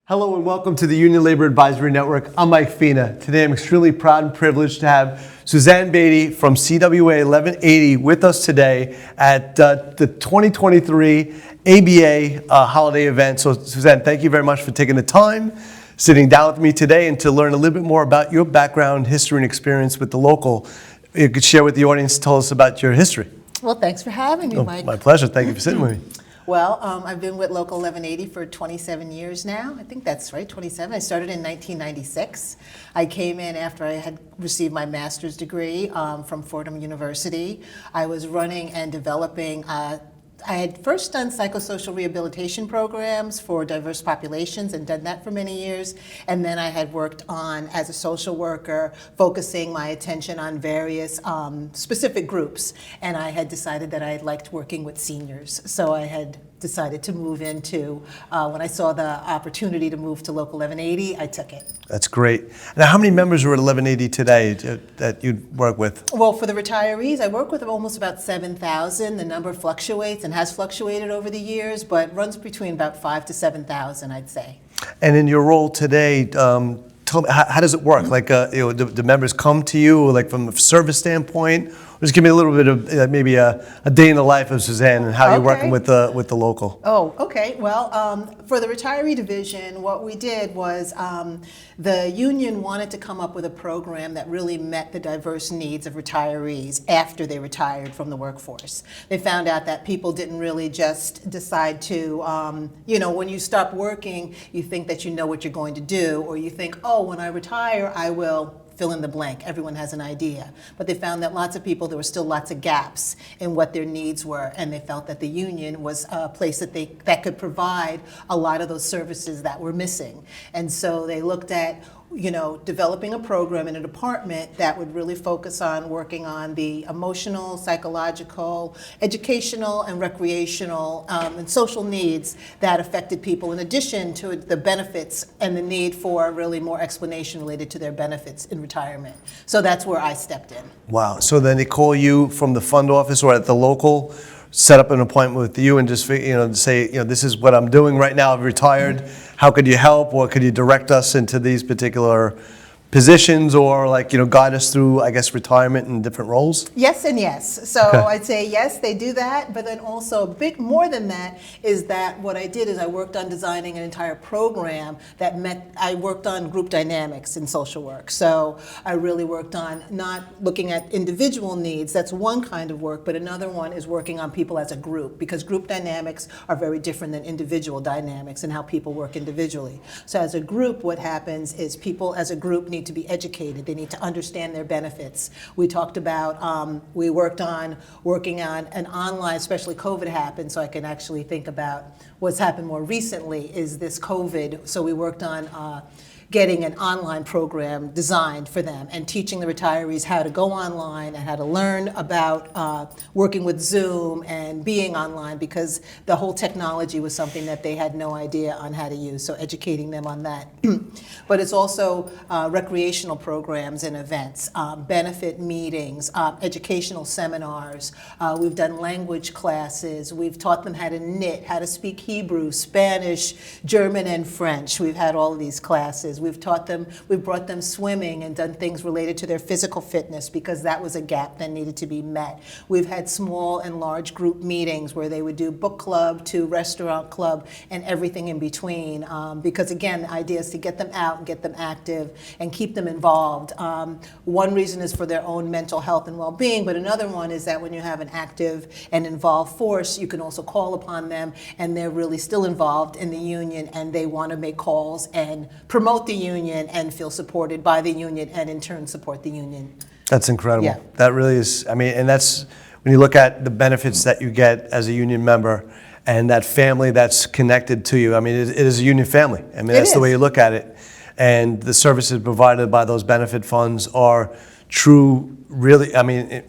Hello and welcome to the Union Labor Advisory Network. I'm Mike Fina. Today I'm extremely proud and privileged to have Suzanne Beatty from CWA 1180 with us today at the 2023 ABA holiday event. So Suzanne, thank you very much for taking the time, sitting down with me today, and to learn a little bit more about your background, history, and experience with the local. You could share with the audience, tell us about your history. Well, thanks for having me, Mike. My pleasure. Thank you for sitting with me. Well, I've been with Local 1180 for 27 years now. I think that's right, 27. I started in 1996. I came in after I had received my master's degree from Fordham University. I was running and developing I had first done psychosocial rehabilitation programs for diverse populations and done that for many years. And then I had worked on, as a social worker, focusing my attention on various specific groups. And I had decided that I liked working with seniors. So I had decided to move into, when I saw the opportunity to move to Local 1180, I took it. That's great. Now, how many members are at 1180 today that you work with? Well, for the retirees, I work with almost about 7,000. The number fluctuates and has fluctuated over the years, but runs between about 5,000 to 7,000, I'd say. And in your role today, tell me, how does it work? Like, do members come to you, like from a service standpoint? Just give me a little bit of maybe a day in the life of Suzanne and how you're working with the local. Oh, okay. Well, for the Retiree Division, what we did was the union wanted to come up with a program that really met the diverse needs of retirees after they retired from the workforce. They found out that people didn't really just decide to, when you stop working, you think that you know what you're going to do, or you think, oh, when I retire, I will fill in the blank. Everyone has an idea. But they found that lots of people, there were still lots of gaps in what their needs were, and they felt that the union was a place that could provide a lot of those services that were missing. And so they looked at developing a program in a department that would really focus on working on the emotional, psychological, educational, and recreational and social needs that affected people, in addition to the benefits and the need for really more explanation related to their benefits in retirement. So that's where I stepped in. Wow. So then they call you from the fund office or at the local, set up an appointment with you and just say, this is what I'm doing right now. I've retired. How could you help, or could you direct us into these particular positions, or guide us through, I guess, retirement and different roles? Yes and yes. So Okay. I'd say yes, they do that, but then also a bit more than that is that what I did is I worked on designing an entire program I worked on group dynamics in social work. So I really worked on not looking at individual needs, that's one kind of work, but another one is working on people as a group, because group dynamics are very different than individual dynamics and how people work individually. So as a group, what happens is people as a group need to be educated. They need to understand their benefits. We talked about, we worked on working on an online, especially COVID happened, so I can actually think about what's happened more recently is this COVID. So we worked on getting an online program designed for them and teaching the retirees how to go online and how to learn about working with Zoom and being online, because the whole technology was something that they had no idea on how to use, so educating them on that. But it's also recreational programs and events, benefit meetings, educational seminars. We've done language classes. We've taught them how to knit, how to speak Hebrew, Spanish, German, and French. We've had all of these classes. We've brought them swimming and done things related to their physical fitness, because that was a gap that needed to be met. We've had small and large group meetings where they would do book club to restaurant club and everything in between, because again, the idea is to get them out and get them active and keep them involved. One reason is for their own mental health and well-being, but another one is that when you have an active and involved force, you can also call upon them, and they're really still involved in the union, and they want to make calls and promote the union and feel supported by the union, and in turn support the union. That's incredible. Yeah. That really is, and that's, when you look at the benefits that you get as a union member and that family that's connected to you, it is a union family. That's the way you look at it. And the services provided by those benefit funds are true, really,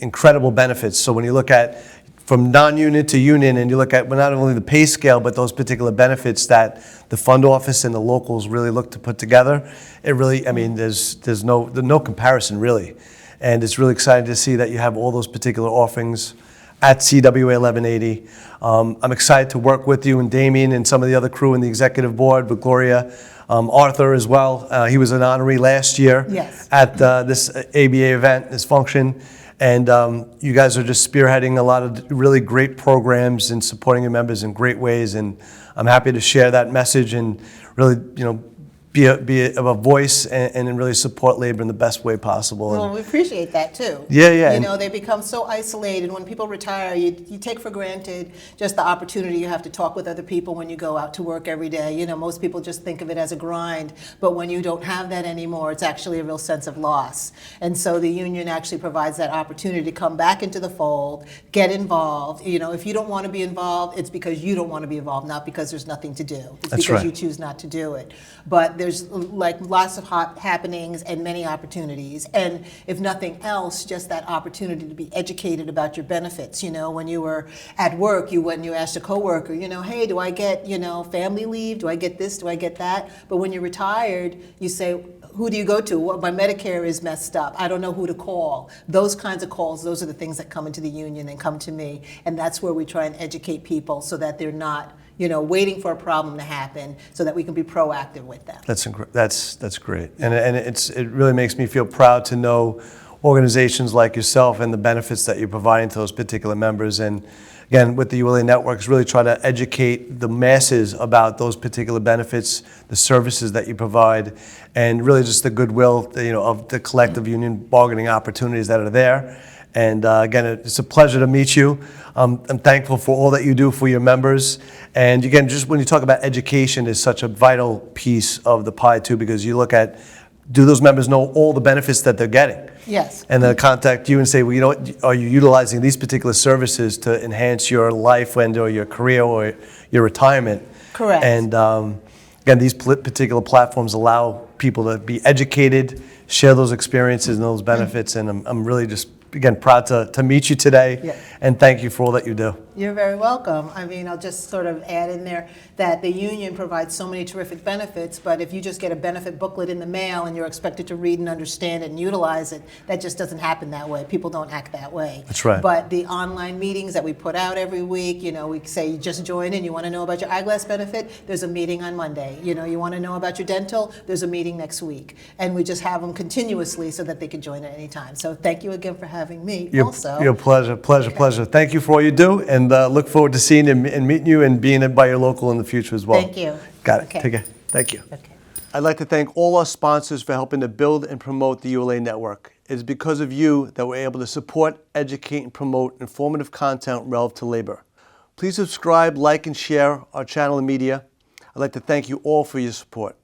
incredible benefits. So when you look at from non-union to union, and you look at not only the pay scale, but those particular benefits that the fund office and the locals really look to put together, it really, there's no comparison really. And it's really exciting to see that you have all those particular offerings at CWA 1180. I'm excited to work with you and Damien and some of the other crew in the executive board, with Gloria, Arthur as well. He was an honoree last year Yes. at this ABA event, this function. And you guys are just spearheading a lot of really great programs and supporting your members in great ways. And I'm happy to share that message and really, be a voice and really support labor in the best way possible. Well, we appreciate that too. Yeah. They become so isolated. When people retire, you take for granted just the opportunity you have to talk with other people when you go out to work every day. Most people just think of it as a grind, but when you don't have that anymore, it's actually a real sense of loss. And so the union actually provides that opportunity to come back into the fold, get involved. If you don't want to be involved, it's because you don't want to be involved, not because there's nothing to do. It's That's because right. you choose not to do it. But there's like lots of happenings and many opportunities, and if nothing else, just that opportunity to be educated about your benefits. When you were at work, when you asked a coworker, hey, do I get family leave? Do I get this? Do I get that? But when you're retired, you say, who do you go to? Well, my Medicare is messed up. I don't know who to call. Those kinds of calls, those are the things that come into the union and come to me, and that's where we try and educate people so that they're not waiting for a problem to happen, so that we can be proactive with them. That's great, and it really makes me feel proud to know organizations like yourself and the benefits that you're providing to those particular members. And again, with the ULA Networks, really try to educate the masses about those particular benefits, the services that you provide, and really just the goodwill, of the collective union bargaining opportunities that are there. And again, it's a pleasure to meet you. I'm thankful for all that you do for your members. And again, just when you talk about education is such a vital piece of the pie too, because you look at, do those members know all the benefits that they're getting? Yes. And then contact you and say, well, are you utilizing these particular services to enhance your life or your career or your retirement? Correct. And again, these particular platforms allow people to be educated, share those experiences and those benefits. And I'm really just, again, proud to meet you today. Yeah. And thank you for all that you do. You're very welcome. I'll just sort of add in there that the union provides so many terrific benefits, but if you just get a benefit booklet in the mail and you're expected to read and understand it and utilize it, that just doesn't happen that way. People don't act that way. That's right. But the online meetings that we put out every week, we say you just join in, you want to know about your eyeglass benefit, there's a meeting on Monday. You want to know about your dental, there's a meeting next week. And we just have them continuously so that they can join at any time. So thank you again for having me also. Your pleasure. Thank you for all you do, and look forward to seeing and meeting you and being by your local in the future as well. Thank you. Got it. Okay. Take care. Thank you. Okay. I'd like to thank all our sponsors for helping to build and promote the ULA Network. It is because of you that we're able to support, educate, and promote informative content relevant to labor. Please subscribe, like, and share our channel and media. I'd like to thank you all for your support.